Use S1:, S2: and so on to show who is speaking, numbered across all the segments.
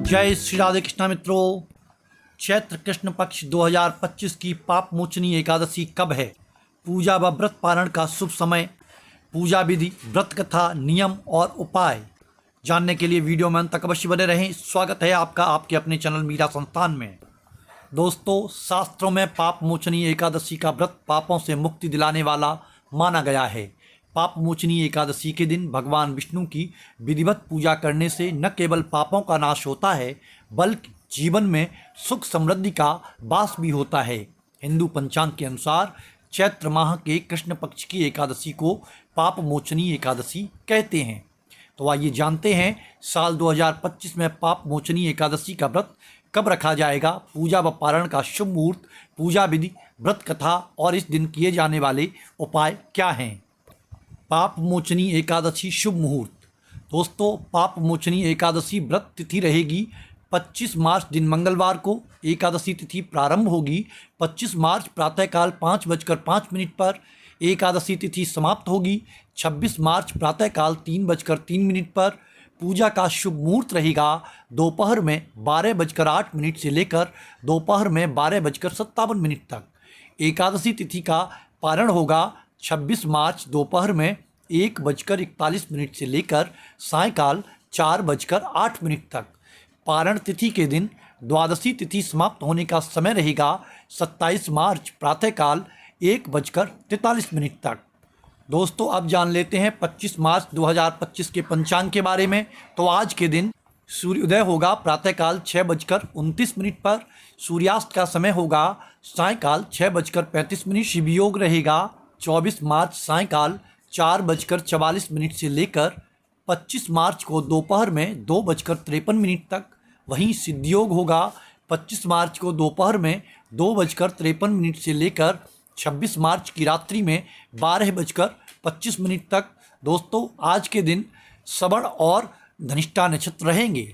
S1: जय श्री राधे कृष्णा मित्रों। चैत्र कृष्ण पक्ष 2025 की पाप मोचनी एकादशी कब है? पूजा व व्रत पारण का शुभ समय, पूजा विधि, व्रत कथा, नियम और उपाय जानने के लिए वीडियो में अंत तक अवश्य बने रहें। स्वागत है आपका आपके अपने चैनल मीरा संस्थान में। दोस्तों, शास्त्रों में पाप मोचनी एकादशी का व्रत पापों से मुक्ति दिलाने वाला माना गया है। पाप मोचनी एकादशी के दिन भगवान विष्णु की विधिवत पूजा करने से न केवल पापों का नाश होता है बल्कि जीवन में सुख समृद्धि का वास भी होता है। हिंदू पंचांग के अनुसार चैत्र माह के कृष्ण पक्ष की एकादशी को पाप मोचनी एकादशी कहते हैं। तो आइए जानते हैं साल 2025 में पाप मोचनी एकादशी का व्रत कब रखा जाएगा, पूजा व पारण का शुभ मुहूर्त, पूजा विधि, व्रत कथा और इस दिन किए जाने वाले उपाय क्या हैं। पाप मोचनी एकादशी शुभ मुहूर्त। दोस्तों, पाप मोचनी एकादशी व्रत तिथि रहेगी 25 मार्च दिन मंगलवार को। एकादशी तिथि प्रारंभ होगी 25 मार्च प्रातःकाल 5:05 पर। एकादशी तिथि समाप्त होगी 26 मार्च प्रातःकाल 3:03 पर। पूजा का शुभ मुहूर्त रहेगा दोपहर में 12:08 से लेकर दोपहर में 12:57 तक। एकादशी तिथि का पारण होगा 26 मार्च दोपहर में 1:41 से लेकर सायंकाल 4:08 तक। पारण तिथि के दिन द्वादशी तिथि समाप्त होने का समय रहेगा 27 मार्च प्रातःकाल 1:43 तक। दोस्तों, अब जान लेते हैं 25 मार्च 2025 के पंचांग के बारे में। तो आज के दिन सूर्योदय होगा प्रातःकाल 6:29 पर। सूर्यास्त का समय होगा सायंकाल 6:35। शिव योग रहेगा 24 मार्च सायंकाल 4:44 से लेकर 25 मार्च को दोपहर में 2:53 तक। वहीं सिद्ध योग होगा 25 मार्च को दोपहर में 2:53 से लेकर 26 मार्च की रात्रि में 12:25 तक। दोस्तों, आज के दिन श्रवण और धनिष्ठा नक्षत्र रहेंगे।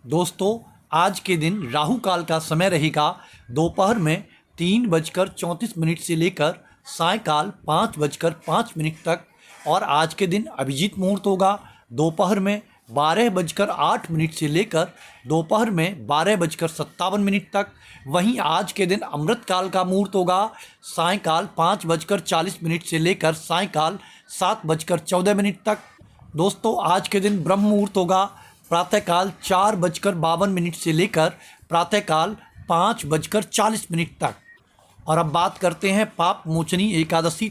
S1: दोस्तों, आज के दिन राहु काल का समय रहेगा दोपहर में 3:34 से लेकर सायंकाल 5:05 तक। और आज के दिन अभिजीत मुहूर्त होगा दोपहर में 12:08 से लेकर दोपहर में 12:57 तक। वहीं आज के दिन अमृत काल का मुहूर्त होगा सायंकाल 5:40 से लेकर सायंकाल 7:14 तक। दोस्तों, आज के दिन ब्रह्म मुहूर्त होगा प्रातःकाल 4:52 से लेकर प्रातःकाल 5:40 तक। और अब बात करते हैं पाप मोचनी एकादशी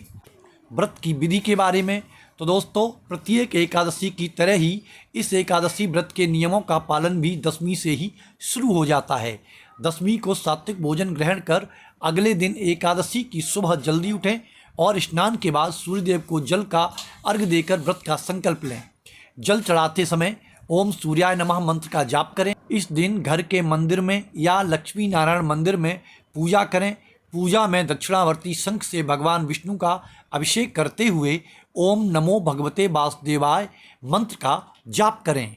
S1: व्रत की विधि के बारे में। तो दोस्तों, प्रत्येक एकादशी की तरह ही इस एकादशी व्रत के नियमों का पालन भी दशमी से ही शुरू हो जाता है। दशमी को सात्विक भोजन ग्रहण कर अगले दिन एकादशी की सुबह जल्दी उठें और स्नान के बाद सूर्यदेव को जल का अर्घ्य देकर व्रत का संकल्प लें। जल चढ़ाते समय ओम सूर्याय नमः मंत्र का जाप करें। इस दिन घर के मंदिर में या लक्ष्मी नारायण मंदिर में पूजा करें। पूजा में दक्षिणावर्ती शंख से भगवान विष्णु का अभिषेक करते हुए ओम नमो भगवते वासुदेवाय मंत्र का जाप करें।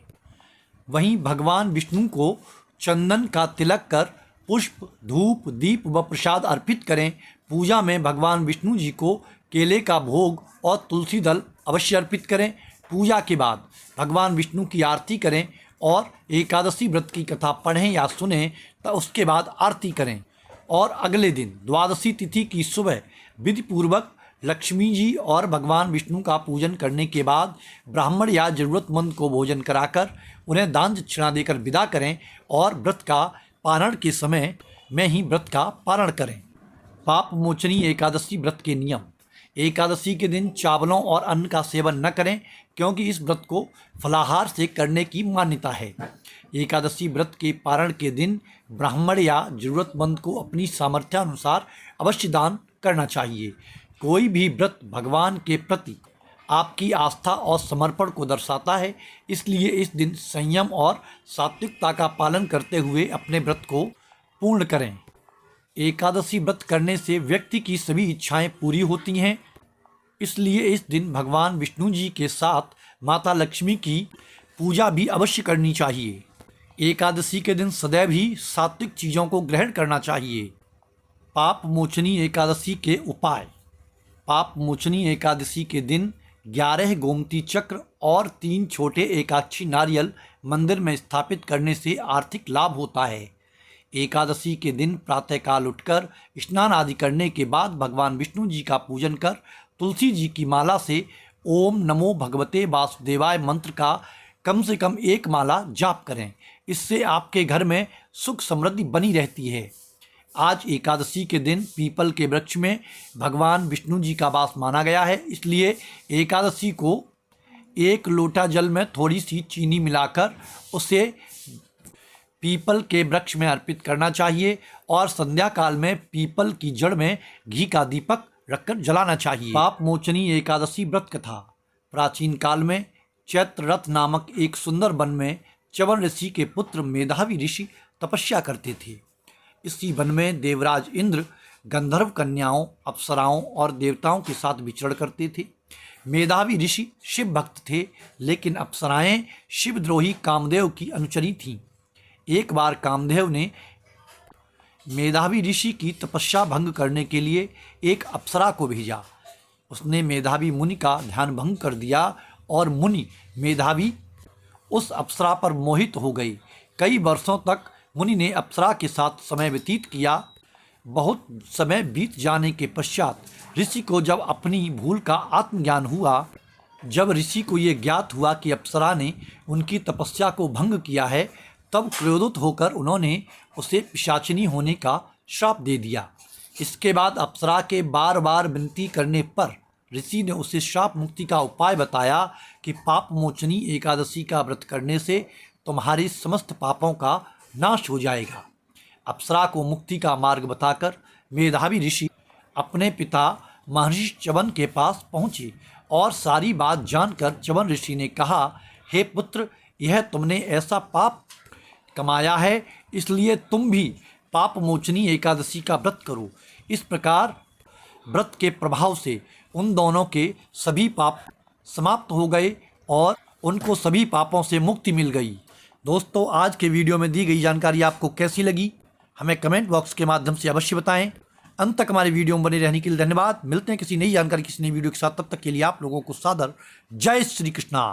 S1: वहीं भगवान विष्णु को चंदन का तिलक कर पुष्प, धूप, दीप व प्रसाद अर्पित करें। पूजा में भगवान विष्णु जी को केले का भोग और तुलसी दल अवश्य अर्पित करें। पूजा के बाद भगवान विष्णु की आरती करें और एकादशी व्रत की कथा पढ़ें या सुनें। तो उसके बाद आरती करें और अगले दिन द्वादशी तिथि की सुबह विधि पूर्वक लक्ष्मी जी और भगवान विष्णु का पूजन करने के बाद ब्राह्मण या जरूरतमंद को भोजन कराकर उन्हें दान दक्षिणा देकर विदा करें और व्रत का पारण के समय में ही व्रत का पारण करें। पाप मोचनी एकादशी व्रत के नियम। एकादशी के दिन चावलों और अन्न का सेवन न करें क्योंकि इस व्रत को फलाहार से करने की मान्यता है। एकादशी व्रत के पारण के दिन ब्राह्मण या जरूरतमंद को अपनी सामर्थ्यानुसार अवश्य दान करना चाहिए। कोई भी व्रत भगवान के प्रति आपकी आस्था और समर्पण को दर्शाता है, इसलिए इस दिन संयम और सात्विकता का पालन करते हुए अपने व्रत को पूर्ण करें। एकादशी व्रत करने से व्यक्ति की सभी इच्छाएं पूरी होती हैं, इसलिए इस दिन भगवान विष्णु जी के साथ माता लक्ष्मी की पूजा भी अवश्य करनी चाहिए। एकादशी के दिन सदैव ही सात्विक चीज़ों को ग्रहण करना चाहिए। पाप मोचनी एकादशी के उपाय। पाप मोचनी एकादशी के दिन 11 गोमती चक्र और 3 छोटे एकाक्षी नारियल मंदिर में स्थापित करने से आर्थिक लाभ होता है। एकादशी के दिन प्रातःकाल उठकर स्नान आदि करने के बाद भगवान विष्णु जी का पूजन कर तुलसी जी की माला से ओम नमो भगवते वासुदेवाय मंत्र का कम से कम 1 माला जाप करें। इससे आपके घर में सुख समृद्धि बनी रहती है। आज एकादशी के दिन पीपल के वृक्ष में भगवान विष्णु जी का वास माना गया है, इसलिए एकादशी को 1 लोटा जल में थोड़ी सी चीनी मिलाकर उसे पीपल के वृक्ष में अर्पित करना चाहिए और संध्या काल में पीपल की जड़ में घी का दीपक रखकर जलाना चाहिए। पाप मोचनी एकादशी व्रत कथा। प्राचीन काल में चैत्र रथ नामक एक सुंदर वन में च्यवन ऋषि के पुत्र मेधावी ऋषि तपस्या करते थे। इसी वन में देवराज इंद्र गंधर्व कन्याओं, अप्सराओं और देवताओं के साथ विचरण करते थे। मेधावी ऋषि शिव भक्त थे, लेकिन अप्सराएं शिवद्रोही कामदेव की अनुचरी थीं। एक बार कामदेव ने मेधावी ऋषि की तपस्या भंग करने के लिए एक अप्सरा को भेजा। उसने मेधावी मुनि का ध्यान भंग कर दिया और मुनि मेधावी उस अप्सरा पर मोहित हो गई। कई वर्षों तक मुनि ने अप्सरा के साथ समय व्यतीत किया। बहुत समय बीत जाने के पश्चात ऋषि को जब अपनी भूल का आत्मज्ञान हुआ, जब ऋषि को ये ज्ञात हुआ कि अप्सरा ने उनकी तपस्या को भंग किया है, तब क्रोधित होकर उन्होंने उसे पिशाचिनी होने का श्राप दे दिया। इसके बाद अप्सरा के बार बार विनती करने पर ऋषि ने उसे श्राप मुक्ति का उपाय बताया कि पाप मोचनी एकादशी का व्रत करने से तुम्हारे समस्त पापों का नाश हो जाएगा। अप्सरा को मुक्ति का मार्ग बताकर मेधावी ऋषि अपने पिता महर्षि च्यवन के पास पहुँचे और सारी बात जानकर च्यवन ऋषि ने कहा, हे पुत्र, यह तुमने ऐसा पाप कमाया है, इसलिए तुम भी पाप मोचनी एकादशी का व्रत करो। इस प्रकार व्रत के प्रभाव से उन दोनों के सभी पाप समाप्त हो गए और उनको सभी पापों से मुक्ति मिल गई। दोस्तों, आज के वीडियो में दी गई जानकारी आपको कैसी लगी, हमें कमेंट बॉक्स के माध्यम से अवश्य बताएं। अंत तक हमारे वीडियो में बने रहने के लिए धन्यवाद। मिलते हैं किसी नई जानकारी, किसी नई वीडियो के साथ। तब तक के लिए आप लोगों को सादर जय श्री कृष्णा।